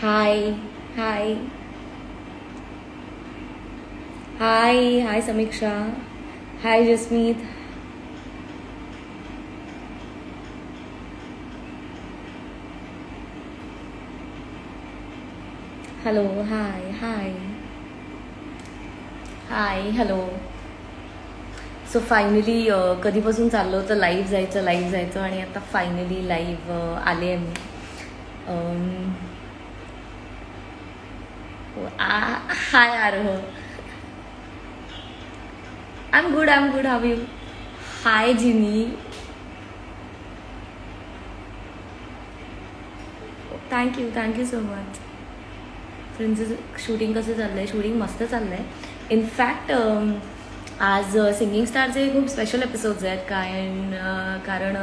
Hi, hi, hi Samiksha, hi Jasmeet. Hello, hello. So finally कधीपासून चाललं होतं live जायचं आणि आता फायनली लाईव्ह आले आहे मी. Hi Aaroh, I am good, how you? Hi जिनी, thank you so much. Friends, shooting कसं चाललंय? शूटिंग मस्त चाललंय. इनफॅक्ट आज सिंगिंग स्टारचे खूप स्पेशल एपिसोड्स आहेत कारण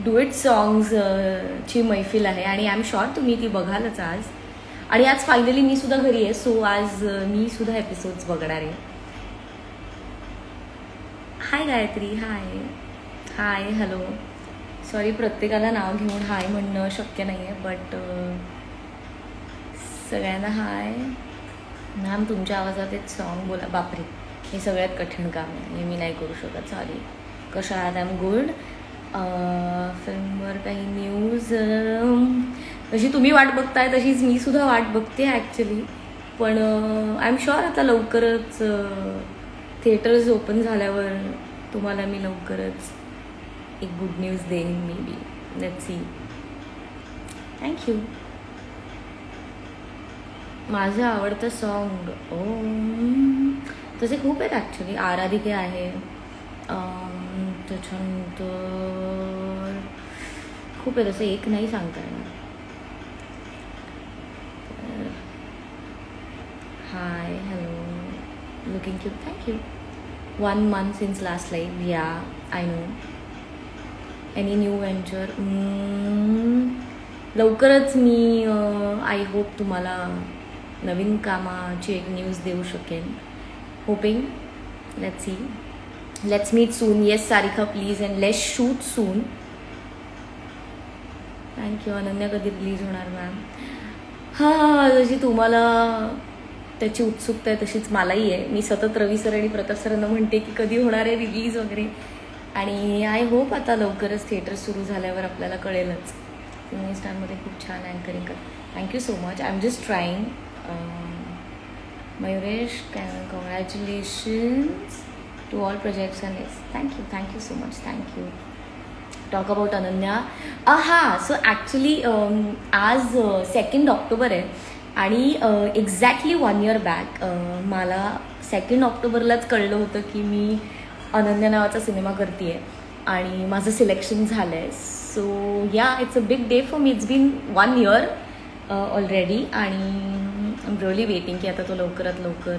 डुएट सॉंग्सची मैफिल आहे आणि आय एम शुअर तुम्ही ती बघालच आज. आणि आज फायनली मी सुद्धा घरी आहे, सो आज मी सुद्धा एपिसोड्स बघणार आहे. हाय गायत्री, हाय हॅलो. सॉरी, प्रत्येकाला नाव घेऊन हाय म्हणणं शक्य नाही आहे, बट सगळ्यांना हाय. मॅम तुमच्या आवाजात एक सॉन्ग बोला. बापरे, हे सगळ्यात कठीण काम आहे, हे मी नाही करू शकत, सॉरी. कशा आहात? I am good. फिल्मवर काही न्यूज? जशी तुम्ही वाट बघताय तशीच मी सुद्धा वाट बघते ॲक्च्युली. पण आय एम शुअर आता लवकरच थिएटर्स ओपन झाल्यावर तुम्हाला मी लवकरच एक गुड न्यूज देईन, may be. Let's see. Thank you. माझं आवडतं सॉन्ग तसे खूप आहेत ॲक्च्युली. आराधिके आहे, त्याच्यानंतर खूप आहे, तसं एक नाही सांगता येणार. Hi hello, looking cute, thank you. 1 month since last live. Yeah, I know. Any new venture? लवकरच मी आय होप तुम्हाला नवीन कामाची एक न्यूज देऊ शकेन. Hoping. Let's see. Let's meet soon. Yes Sarika please, and let's shoot soon. Thank you. Ananya कधी release होणार ma'am? हां, जशी तुम्हाला त्याची उत्सुकता आहे तशीच मलाही आहे. मी सतत रवी सर आणि प्रताप सरांना म्हणते की कधी होणार आहे रिलीज वगैरे, आणि आय होप आता लवकरच थिएटर सुरू झाल्यावर आपल्याला कळेलच. सिंगिंग स्टारमध्ये खूप छान अँकरिंग कर. Thank you so much. I am just trying. Mayuresh, congratulations to all projects and yes. Thank you so much. Thank you. Talk about Ananya. हां, सो ॲक्च्युली आज 2 ऑक्टोबर आहे आणि एक्झॅक्टली 1 year बॅक मला 2 ऑक्टोबरलाच कळलं होतं की मी अनन्या नावाचा सिनेमा करते आहे आणि माझं सिलेक्शन झालं आहे. So yeah, it's a big day for me. It's been 1 year already आणि आय एम रिअली वेटिंग की आता तो लवकरात लवकर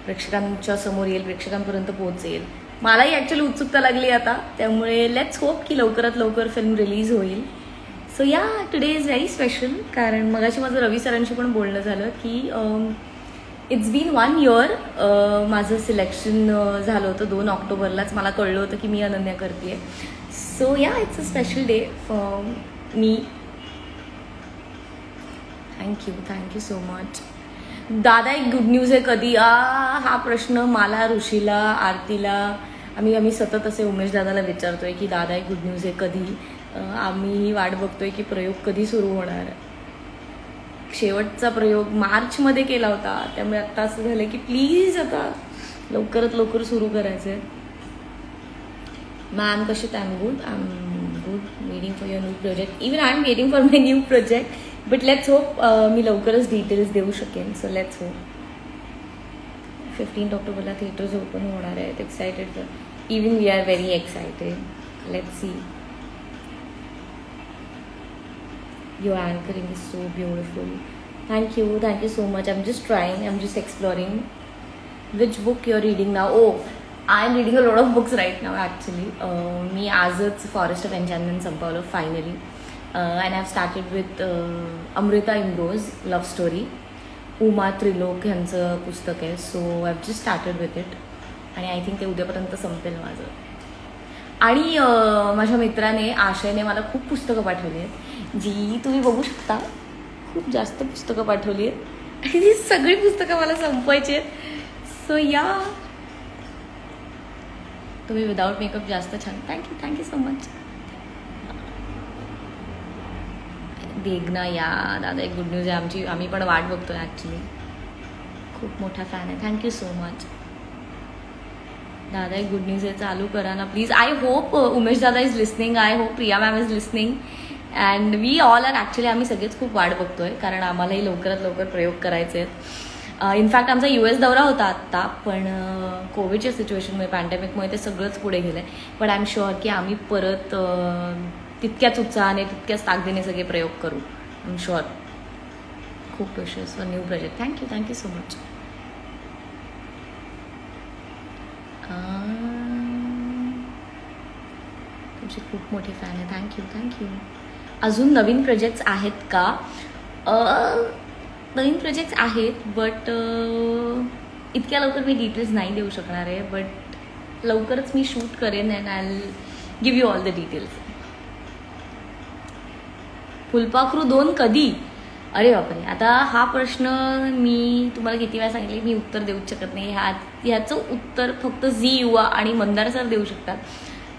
प्रेक्षकांच्या समोर येईल, प्रेक्षकांपर्यंत पोहोचेल. मलाही ॲक्च्युली उत्सुकता लागली आता, त्यामुळे लेट्स होप की लवकरात लवकर फिल्म रिलीज होईल. सो या, टुडे इज व्हेरी स्पेशल कारण मगाशी माझं रवी सरांशी पण बोलणं झालं की इट्स बीन 1 year माझं सिलेक्शन झालं होतं. 2 ऑक्टोबरलाच मला कळलं होतं की मी अनन्या करते आहे. So yeah, it's a special day for me. Thank you so much. दादा, एक गुड न्यूज आहे. कधी? हा प्रश्न मला, ऋषीला, आरतीला, आम्ही सतत असे उमेश दादाला विचारतोय की दादा, एक गुड न्यूज आहे कधी? आम्ही वाट बघतोय की प्रयोग कधी सुरू होणार. शेवटचा प्रयोग मार्चमध्ये केला होता, त्यामुळे आता असं झालं की प्लीज आता लवकरात लवकर सुरू करायचं आहे. मॅम कशी? I am good. Waiting for your new project. Even I am waiting for my new project, but let's hope मी लवकरच डिटेल्स देऊ शकेन. So let's hope. 15 ऑक्टोबरला थिएटर्स ओपन होणार आहेत. Excited. Even we are very excited. Let's see. Your anchoring is so beautiful. Thank you so much. I'm just trying. I'm just exploring. Which book you're reading now? Oh, I'm reading a lot of books right now actually. Me आजच Forest of Enchantment संपवलं finally. And I've started with Amrita Imro's love story. Uma Trilok यांचं पुस्तक आहे. So I've just started with it. आणि I think ते उद्यापर्यंत संपेल माझं. आणि माझ्या मित्राने आशयने मला खूप पुस्तकं पाठवली आहेत जी तुम्ही बघू शकता. खूप जास्त पुस्तकं पाठवली आहेत आणि ती सगळी पुस्तकं मला संपवायची आहेत. सो या तुम्ही विदाऊट मेकअप जास्त छान. Thank you so much. देगना या दादा, एक गुड न्यूज आहे आम्ही पण वाट बघतोय ॲक्च्युली. खूप मोठा फॅन आहे. थँक्यू सो मच दादा. एक गुड न्यूज आहे, चालू करा ना please. I hope Umesh dada is listening. I hope Priya ma'am is listening. And we all are actually आम्ही सगळेच खूप वाट बघतोय कारण आम्हालाही लवकरात लवकर प्रयोग करायचे आहेत. इनफॅक्ट आमचा US दौरा होता आत्ता, पण कोविडच्या सिच्युएशनमुळे पॅन्डेमिकमुळे ते सगळंच पुढे गेलं आहे. पण आय एम शुअर की आम्ही परत तितक्याच उत्साहाने तितक्याच ताकदीने सगळे प्रयोग करू. I am sure. खूप विशेष new project. Thank you so much. तुमची खूप मोठी फॅन आहे. थँक्यू. अजून नवीन प्रोजेक्ट्स आहेत का? नवीन प्रोजेक्ट्स आहेत, बट इतक्या लवकर मी डिटेल्स नाही देऊ शकणार आहे. बट लवकरच मी शूट करेन and I will give you all the details. फुलपाखरू 2 कधी? अरे बापरे, आता हा प्रश्न मी तुम्हाला किती वेळा सांगितले मी उत्तर देऊच शकत नाही. ह्याचं उत्तर फक्त झी युवा आणि मंदार सर देऊ शकतात.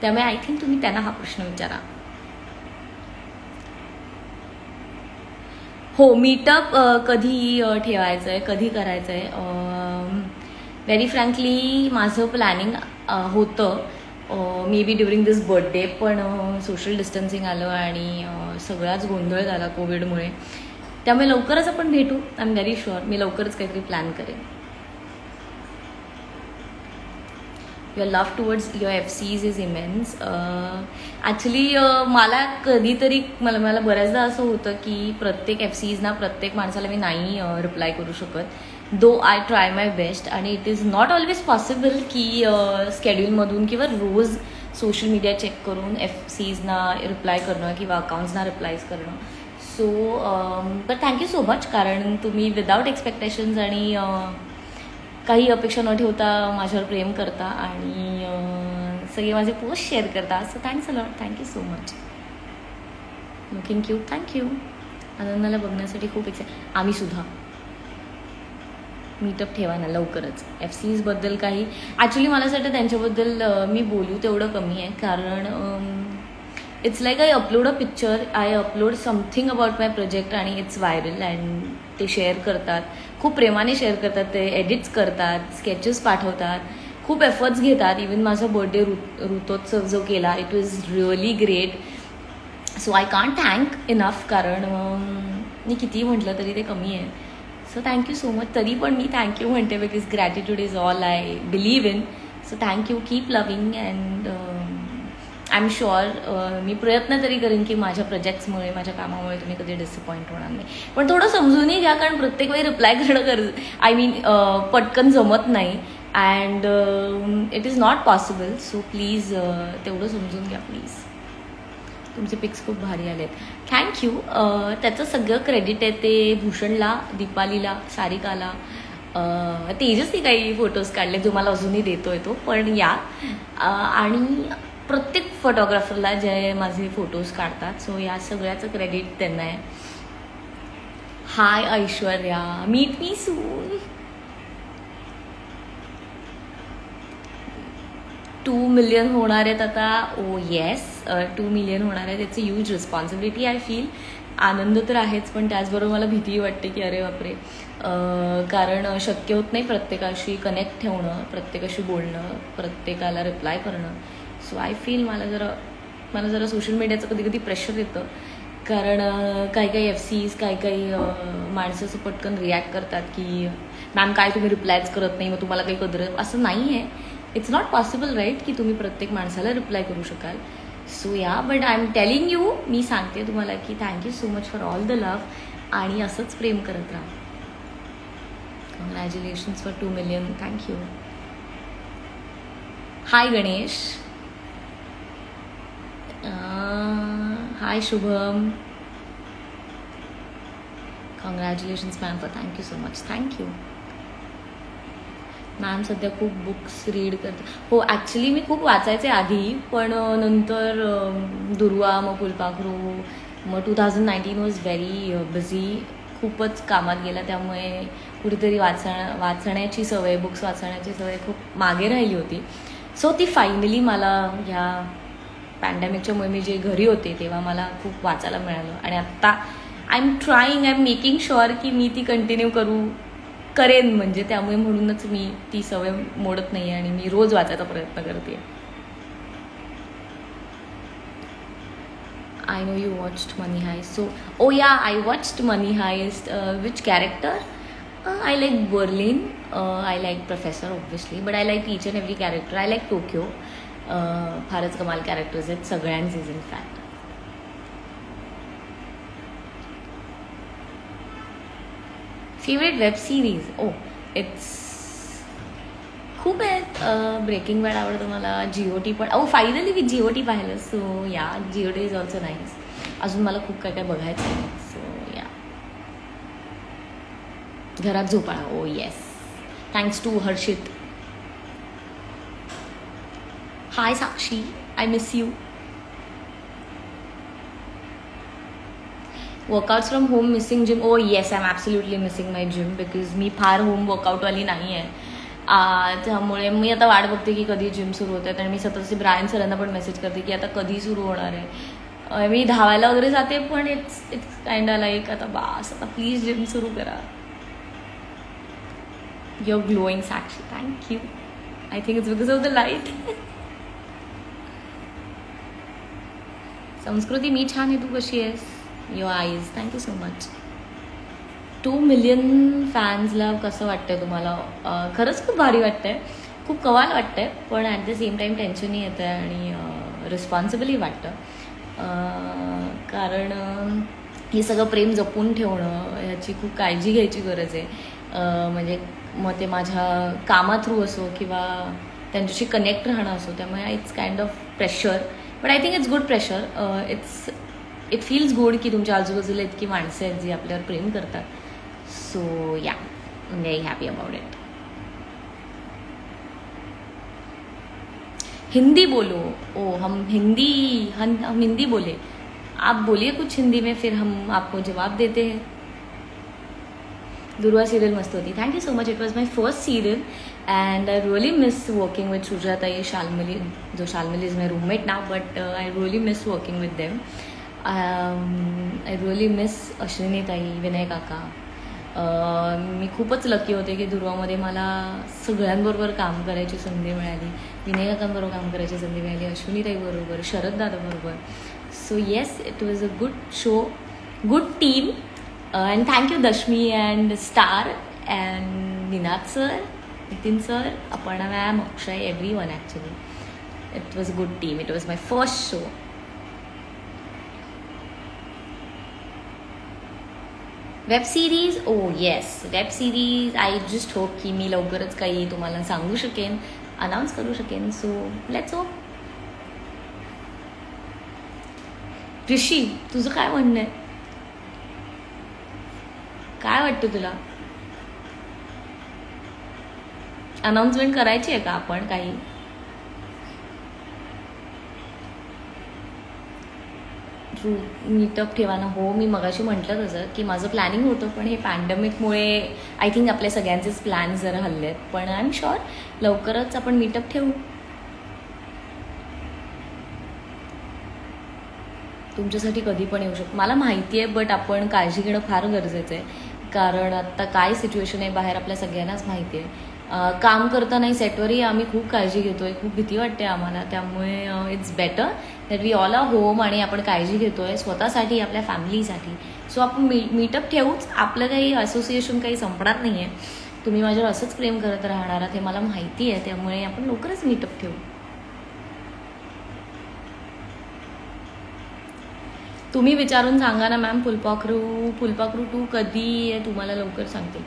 त्यामुळे आय थिंक तुम्ही त्यांना हा प्रश्न विचारा. हो, मीटअप कधी ठेवायचं आहे, कधी करायचं आहे? व्हेरी फ्रँकली माझं प्लॅनिंग होतं may be during this birthday, पण सोशल डिस्टन्सिंग आलं आणि सगळाच गोंधळ झाला कोविडमुळे. त्यामुळे लवकरच आपण भेटू. आय एम व्हेरी शुअर मी लवकरच काहीतरी प्लॅन करेन. Your love towards your FCs is immense. Actually मला कधीतरी मला बऱ्याचदा असं होतं की प्रत्येक FCsना प्रत्येक माणसाला मी नाही रिप्लाय करू शकत. दो आय ट्राय माय बेस्ट आणि it is not always possible की स्केड्यूलमधून किंवा रोज सोशल मीडिया चेक करून FCsना रिप्लाय करणं किंवा अकाउंट्सना रिप्लायज करणं. So but thank you so much, कारण तुम्ही विदाऊट एक्सपेक्टेशन्स आणि काही अपेक्षा न ठेवता माझ्यावर प्रेम करता आणि सगळे माझे पोस्ट शेअर करता. So thanks a lot. Thank you so much. Looking cute. Thank you. आनंदाला बघण्यासाठी खूप आम्ही सुद्धा मीटअप ठेवा ना लवकरच. FCsबद्दल काही ॲक्च्युली मला असं वाटतं त्यांच्याबद्दल मी बोलू तेवढं कमी आहे, कारण it's like I upload a picture, I upload something about my project आणि इट्स व्हायरल अँड ते शेअर करतात. खूप प्रेमाने शेअर करतात, ते एडिट्स करतात, स्केचेस पाठवतात, खूप एफर्ट्स घेतात. इवन माझा बर्थडे ऋतोत्सव जो केला it was really great. So I can't thank enough, कारण मी कितीही म्हटलं तरी ते कमी आहे. So thank you so much. तरी पण मी थँक्यू म्हणते because gratitude is all I believe in. So thank you. Keep loving and I am sure मी प्रयत्न तरी करेन की माझ्या प्रोजेक्ट्समुळे माझ्या कामामुळे तुम्ही कधी डिसअपॉइंट होणार नाही. पण थोडं समजूनही घ्या, कारण प्रत्येक वेळी रिप्लाय करणं आय मीन पटकन जमत नाही and it is not possible. So please तेवढं समजून घ्या प्लीज. तुमचे पिक्स खूप भारी आलेत. थँक्यू. त्याचं सगळं क्रेडिट आहे ते भूषणला, दीपालीला, सारिकाला, तेजसनी काही फोटोज काढले जो मला अजूनही देतोय तो. पण या आणि प्रत्येक फोटोग्राफरला जे माझे फोटोज काढतात. सो या सगळ्याचं क्रेडिट त्यांना आहे. Hi Aishwarya, meet me soon. 2 million होणार आहेत आता. ओ येस, 2 मिलियन होणार आहेत. It's a huge responsibility I feel. आनंद तर आहेच, पण त्याचबरोबर मला भीतीही वाटते की अरे बापरे, कारण शक्य होत नाही प्रत्येकाशी कनेक्ट ठेवणं, प्रत्येकाशी बोलणं, प्रत्येकाला रिप्लाय करणं. सो आय फील मला जरा सोशल मीडियाचं कधी कधी प्रेशर येतं, कारण काही FCs काही माणसं असं पटकन रिॲक्ट करतात की मॅम काय तुम्ही रिप्लायच करत नाही, मग तुम्हाला काही कदर. असं नाही आहे. इट्स नॉट पॉसिबल राईट की तुम्ही प्रत्येक माणसाला रिप्लाय करू शकाल. So yeah but I am telling you, मी सांगते तुम्हाला की thank you so much for all the love आणि असंच प्रेम करत राहा. Congratulations for 2 million. Thank you. Hi Ganesh. Hi Shubham. Congratulations ma'am for. Thank you so much. Thank you ma'am. सध्या खूप बुक्स रीड करते. हो ॲक्च्युली मी खूप वाचायचे आधी, पण नंतर दुर्वा, मग फुलपाखरू, मग 2019 वॉज व्हेरी बिझी. खूपच कामात गेला, त्यामुळे कुठेतरी वाचण्याची सवय, बुक्स वाचण्याची सवय खूप मागे राहिली होती. सो ती फायनली मला ह्या पॅन्डेमिकच्यामुळे मी जे घरी होते तेव्हा मला खूप वाचायला मिळालं. आणि आत्ता आय एम मेकिंग शुअर की मी ती कंटिन्यू करेन. म्हणजे त्यामुळे म्हणूनच मी ती सवय मोडत नाही आणि मी रोज वाचायचा प्रयत्न करते. I know you watched Money Heist. So, oh yeah, I watched Money Heist. Which character? I like Berlin. I like Professor, obviously. But I like each and every character. I like Tokyo. फारच कमाल characters आहेत सगळ्यांचेच in fact. Favorite web series? Oh, it's खूप आहेत. Breaking bad आवडतं मला. GOT पण finally मी GOT पाहिलं. सो या GOT इज ऑल्सो नाईस. अजून मला खूप काय काय बघायचं आहे. सो या घरात झोपाळा. Oh yes, thanks to Harshit. Hi Sakshi, I miss you. Workouts from home, missing gym. Oh yes, I am absolutely missing my gym because मी फार होम वर्कआउटवाली नाही आहे. त्यामुळे मी आता वाट बघते की कधी जिम सुरू होते. आणि मी सतत ब्रायन सरांना पण मेसेज करते की आता कधी सुरू होणार आहे. मी धावायला वगैरे जाते पण इट्स काइंड ऑफ लाईक आता बास, आता प्लीज जिम सुरू करा. Your glowing Sakshi, thank you. I think it's because of the light. Sanskriti, मी छान आहे, तू कशी आहेस? Your eyes, thank you so much. 2 million फॅन्सला कसं वाटतंय तुम्हाला? खरंच खूप भारी वाटतंय, खूप कमाल वाटतंय. पण ॲट द सेम टाईम टेन्शनही येतं आहे आणि रिस्पॉन्सिबलही वाटतं. कारण हे सगळं प्रेम जपून ठेवणं, ह्याची खूप काळजी घ्यायची गरज आहे. म्हणजे मग ते माझ्या कामा थ्रू असो किंवा त्यांच्याशी कनेक्ट राहणं असो. त्यामुळे it's kind of pressure, but I think it's good pressure. It feels good की तुमच्या आजूबाजूला इतकी माणसं आहेत जी आपल्यावर प्रेम करतात. So yeah, I'm very happy about it. Hindi बोलो. ओ हम हिंदी बोले. आप बोलिए कुछ हिंदी में, फिर हम आपको जवाब देते हैं. दुर्वा सीरियल मस्त होती. Thank you so much. It was my first serial and I really miss working with सुजाताई शालमली, जो Shalmali is my roommate now, but I really miss working with them. I really miss Ashwini ताई, विनय काका. मी खूपच लकी होते की दुर्वामध्ये मला सगळ्यांबरोबर काम करायची संधी मिळाली. विनय काकांबरोबर काम करायची संधी मिळाली, अश्विनीताईबरोबर, शरद दादाबरोबर. So yes, it was a good show, good team. And thank you Dashami and Star and Ninad sir, Nitin sir, Aparna ma'am, Akshay, everyone. Actually it was a good team. It was my first show. Web series, oh yes, web series. I just hope की मी लवकरच काही तुम्हाला सांगू शकेन, announce करू शकेन. So let's hope. ऋषी, तुझं काय म्हणणं आहे? काय वाटतं तुला? अनाउन्समेंट करायची आहे का आपण काही? मीटअप ठेवा ना. हो, मी मगाशी म्हटलं तसं की माझं प्लॅनिंग होतं, पण हे पॅन्डेमिकमुळे आय थिंक आपल्या सगळ्यांचेच प्लॅन जरा हल्ले आहेत. पण आय एम शुअर लवकरच आपण मीटअप ठेवू. तुमच्यासाठी कधी पण येऊ शकतो, मला माहिती आहे. बट आपण काळजी घेणं फार गरजेचं आहे, कारण आत्ता काय सिच्युएशन आहे बाहेर आपल्या सगळ्यांनाच माहिती आहे. काम करतानाही सेटवरही आम्ही खूप काळजी घेतो आहे, खूप भीती वाटते आम्हाला. त्यामुळे it's better that we all are home आणि आपण काळजी घेतो आहे स्वतःसाठी, आपल्या फॅमिलीसाठी. सो आपण मीटअप ठेवूच. आपलं काही असोसिएशन काही संपणार नाही आहे. तुम्ही माझ्यावर असंच प्रेम करत राहणार आहात हे मला माहिती आहे. त्यामुळे आपण लवकरच मीटअप ठेवू. तुम्ही विचारून सांगा ना मॅम. फुलपाखरू 2 कधी आहे तुम्हाला लवकर सांगतील.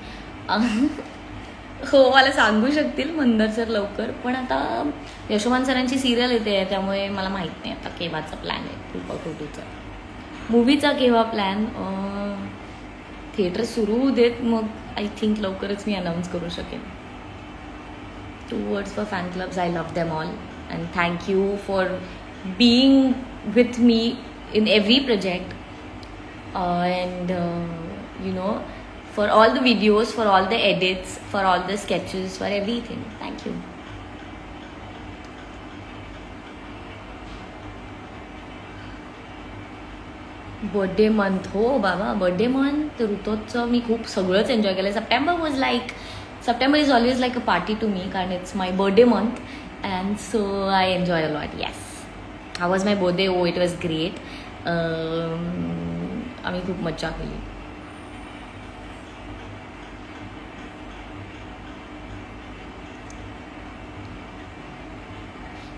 हो, मला सांगू शकतील मंदर सर लवकर. पण आता यशोमान सरांची सिरियल येते, त्यामुळे मला माहीत नाही आता केव्हाचा प्लॅन आहे फुलपाखरू 2चा. मूवीचा केव्हा प्लॅन? थिएटर सुरू होऊ देत, मग आय थिंक लवकरच मी अनाऊन्स करू शकेन. 2 words for fan clubs. I love them all and thank you for being with me in every project. And you know, for all the videos, for all the edits, for all the sketches, for everything. Thank you. Birthday month, हो बाबा, birthday month, ऋतोत्सव मी खूप सगळंच enjoy केलं. September is always like a party to me, कारण it's my birthday month and so I enjoy a lot. Yes, how was my birthday? Oh, it was great. आम्ही खूप मज्जा केली.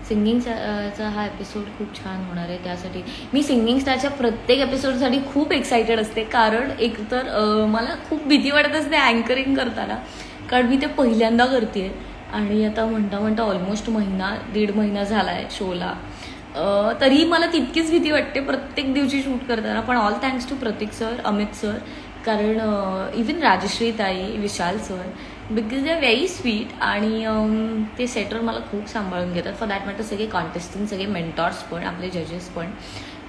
सिंगिंगचा हा एपिसोड खूप छान होणार आहे. त्यासाठी मी सिंगिंग स्टारच्या प्रत्येक एपिसोडसाठी खूप एक्सायटेड असते, कारण एकतर मला खूप भीती वाटत असते अँकरिंग करताना, कारण मी ते पहिल्यांदा करते आणि आता म्हणता ऑलमोस्ट दीड महिना झाला आहे शोला. तरीही मला तितकीच भीती वाटते प्रत्येक दिवशी शूट करताना. पण all thanks to Pratik sir, Amit sir, कारण इवन राजश्री ताई, Vishal sir, because they are very sweet आणि ते सेटर मला खूप सांभाळून घेतात. फॉर दॅट मॅटर सगळे कॉन्टेस्टंट, सगळे मेंटॉर्स पण, आपले जजेस पण,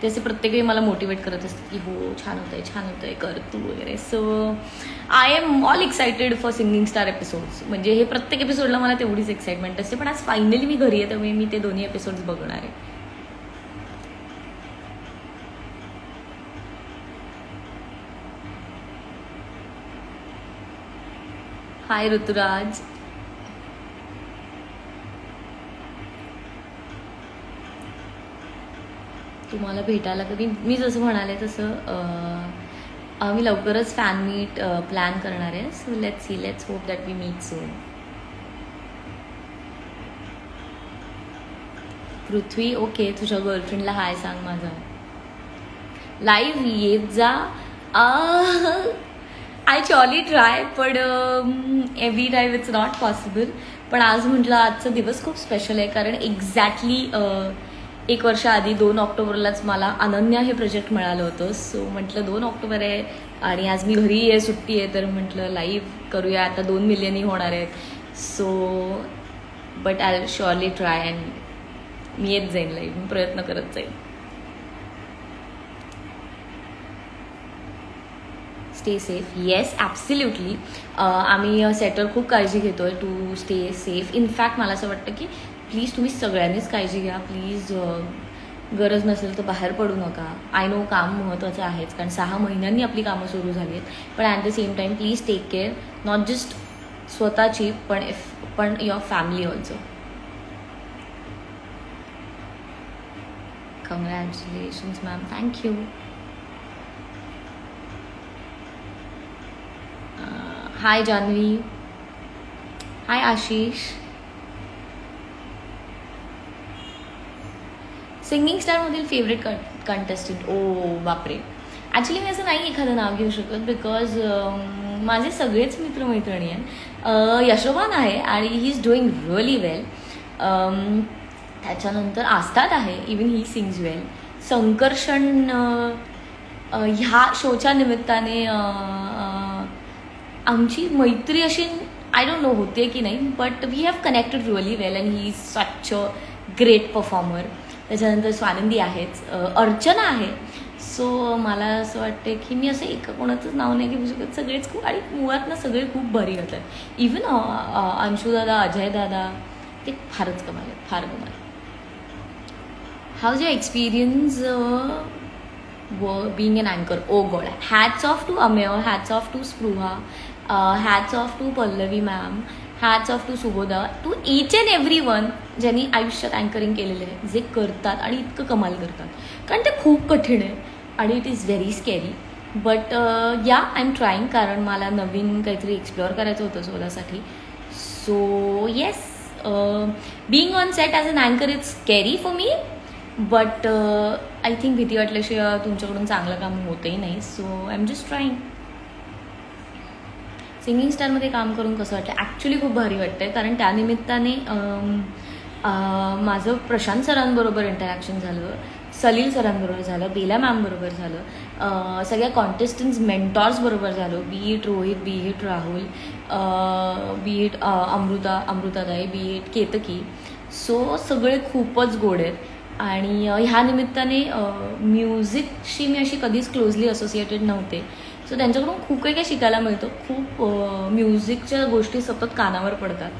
ते असे प्रत्येक वेळी मला मोटिवेट करत असतात की हो छान होतंय, कर तू वगैरे. So I am all excited for singing star episodes. म्हणजे हे प्रत्येक एपिसोडला मला तेवढीच एक्साइटमेंट असते. पण आज फायनली मी घरी आहे, त्यामुळे मी ते दोन्ही एपिसोड्स बघणार आहे. हाय ऋतुराज. तुम्हाला भेटायला कधी, मी जसं म्हणाले तसं आम्ही लवकरच फॅन मीट प्लॅन करणार आहे. So let's hope that we meet soon. Prithvi, okay, तुझ्या गर्लफ्रेंडला हाय सांग माझा. लाईव्ह येत जा. आय शॉर्ली ट्राय, पण every time it's not possible. पण आज म्हटलं आजचा दिवस खूप स्पेशल आहे, कारण एक्झॅक्टली 1 वर्ष आधी 2 ऑक्टोबरलाच मला अनन्या हे प्रोजेक्ट मिळालं होतं. सो म्हटलं 2 ऑक्टोबर आहे आणि आज मी घरी आहे, सुट्टी आहे, तर म्हटलं लाईव्ह करूया. आता 2 मिलियनही होणार आहेत. So but I surely try and मी येत जाईन लाईव्ह, मी प्रयत्न करत जाईन. Stay safe. Yes, absolutely. आम्ही सेटर खूप काळजी घेतोय टू स्टे सेफ. इनफॅक्ट मला असं वाटतं की प्लीज तुम्ही सगळ्यांनीच काळजी घ्या. प्लीज गरज नसेल तर बाहेर पडू नका. आय नो काम महत्त्वाचं आहेच, कारण 6 महिन्यांनी आपली कामं सुरू झाली आहेत. पण at the same time please take care, not just स्वतःची पण your family also. Congratulations ma'am, thank you. Hi Janhavi. Hi Ashish. Singing स्टारमधील फेवरेट कंटेस्टंट, ओ बापरे. ॲक्च्युली मी असं नाही एखादं नाव घेऊ शकत, बिकॉज माझे सगळेच मित्रमैत्रिणी आहेत. यशोवान आहे आणि ही इज डुईंग रिअली वेल. त्याच्यानंतर आस्ताद आहे, इवन ही सिंग्स वेल. संकर्षण ह्या शोच्या निमित्ताने आमची मैत्री अशी आय डोंट नो होते की नाही, but we have connected really well and he is such a great performer. त्याच्यानंतर स्वानंदी आहेच, अर्चना आहे. सो मला असं वाटतं की मी असं एका कोणाचंच नाव नाही घेऊ शकत. सगळेच खूप, आणि मुळात ना सगळे खूप भारी होतात. इवन अंशुदादा, अजय दादा, ते फारच कमाल आहेत, फार कमाल. House your experience being an anchor? Oh God, hats off to Ameya, hats off to Spruha, hats off to Pallavi ma'am, hats off to Subodha, to each and everyone ज्यांनी आयुष्यात अँकरिंग केलेलं आहे, जे करतात आणि इतकं कमाल करतात. कारण ते खूप कठीण आहे आणि it is very scary. But yeah I am trying, कारण मला नवीन काहीतरी एक्सप्लोअर करायचं होतं स्वतःसाठी. So yes, being on set as an अँकर is scary for me, but I think भीती वाटल्याशिवाय तुमच्याकडून चांगलं काम होतही नाही. So I am just trying. Singing स्टारमध्ये काम करून कसं वाटतं? ॲक्च्युली खूप भारी वाटतं आहे, कारण त्यानिमित्ताने माझं प्रशांत सरांबरोबर इंटरॅक्शन झालं, सलील सरांबरोबर झालं, बेला मॅमबरोबर झालं, सगळ्या कॉन्टेस्टंट्स मेंटॉर्सबरोबर झालं, be it Rohit, be it Rahul, be it अमृताताई, बी इट केतकी. सो सगळे खूपच गोड आहेत. आणि ह्या निमित्ताने म्युझिकशी मी अशी कधीच क्लोजली असोसिएटेड नव्हते. सो सो त्यांच्याकडून खूप काही शिकायला मिळतं. खूप म्युझिकच्या गोष्टी सतत कानावर पडतात.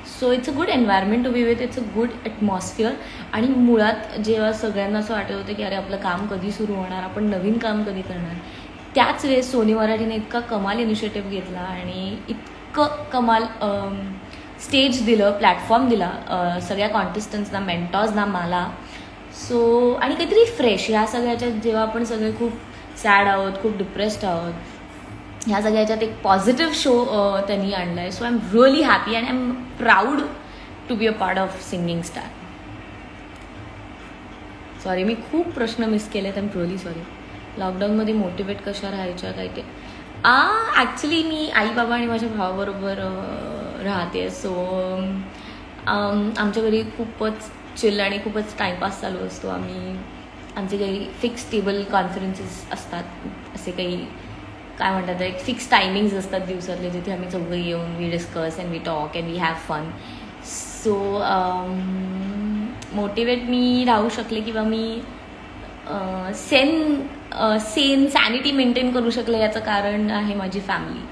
So it's a good environment to be with, it's a good atmosphere. आणि मुळात जेव्हा सगळ्यांना असं वाटत होतं की अरे आपलं काम कधी सुरू होणार, आपण नवीन काम कधी करणार, त्याच वेळेस सोनी मराठीने इतका कमाल इनिशिएटिव्ह घेतला आणि इतकं कमाल स्टेज दिलं, प्लॅटफॉर्म दिला सगळ्या कॉन्टेस्टंट्सना, मेंटॉर्सना, मला. सो आणि काहीतरी फ्रेश ह्या सगळ्याच्यात, जेव्हा आपण सगळे खूप सॅड आहोत, खूप डिप्रेस्ड आहोत, ह्या सगळ्याच्यात एक पॉझिटिव्ह शो त्यांनी आणला आहे. So I am really happy and I am proud to be a part of singing star. Sorry, मी खूप प्रश्न मिस केलेत, आय एम रिअली सॉरी. लॉकडाऊनमध्ये मोटिवेट कशा राहायच्या काय ते, ॲक्च्युली मी आई बाबा आणि माझ्या भावाबरोबर राहते. सो आमच्या घरी खूपच चिल आणि खूपच टाईमपास चालू असतो. आमचे काही फिक्स टेबल कॉन्फरन्सेस असतात, असे काही काय म्हणतात, एक फिक्स टायमिंग्स असतात दिवसातले, जिथे आम्ही चौघं येऊन we discuss and we talk and we have fun. So motivate मी राहू शकले किंवा मी सॅनिटी मेंटेन करू शकले, याचं कारण आहे माझी family.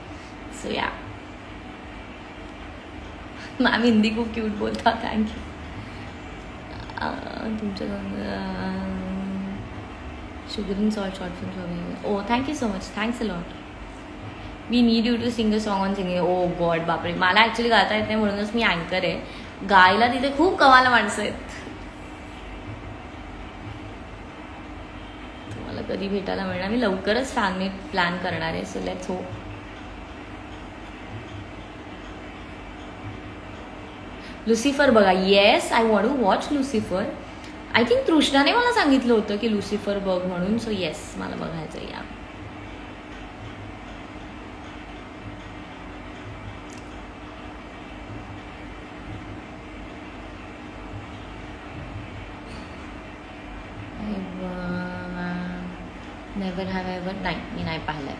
So yeah ma'am Hindi खूप क्यूट बोलता, थँक्यू. तुमच्या sugar in salt short film, oh thank you so much, thanks a lot. We need you to sing a song on singing. Oh God, बापरे, मला ॲक्च्युली गाता येत नाही, म्हणूनच मी अँकर आहे. गायला तिथे खूप कमाल माणसं आहेत. तुम्हाला कधी भेटायला मिळणार, मी लवकरच फॅन मीट प्लॅन करणार आहे. So let's hope. लुसिफर बघा. Yes, I want to watch Lucifer. I think तृष्णाने मला सांगितलं होतं की लुसिफर बघ म्हणून. सो येस, मला बघायचं या. नेव्हर हॅव एव्हर, नाही, मी नाही पाहिलंय.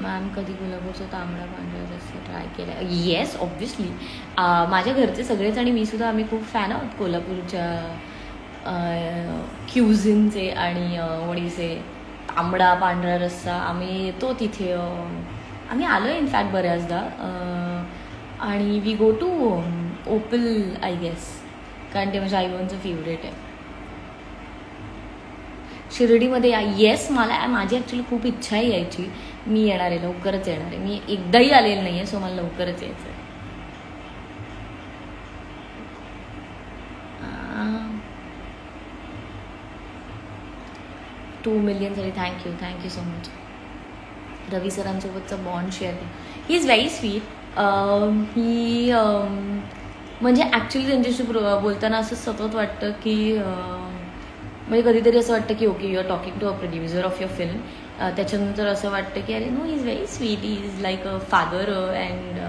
मॅम कधी कोल्हापूरचा तांबडा पांढरा रस्सा ट्राय केला? Yes, obviously. माझ्या घरचे सगळेच आणि मी सुद्धा, आम्ही खूप फॅन आहोत कोल्हापूरच्या क्युझिनचे आणि वडीचे. तांबडा पांढरा रस्सा आम्ही येतो तिथे, आम्ही आलो आहे इनफॅक्ट बऱ्याचदा. आणि we go to Opal I guess, कारण ते माझ्या आईबाबांचं फेवरेट आहे. शिर्डीमध्ये या. येस, माझी ॲक्च्युली खूप इच्छा आहे यायची. मी येणार आहे, लवकरच येणार आहे. मी एकदाही आलेलं नाही आहे, सो मला लवकरच यायचं आहे. 2 मिलियनसाठी थँक्यू सो मच. रवी सरांसोबतचा बॉन्ड शेअर केला. He is very sweet. He म्हणजे ॲक्च्युली त्यांच्याशी बोलताना असं सतत वाटतं की, म्हणजे कधीतरी असं वाटतं की okay, you are talking to a producer of your film. त्याच्यानंतर असं वाटतं की अरे no, he is very sweet, he is like a father and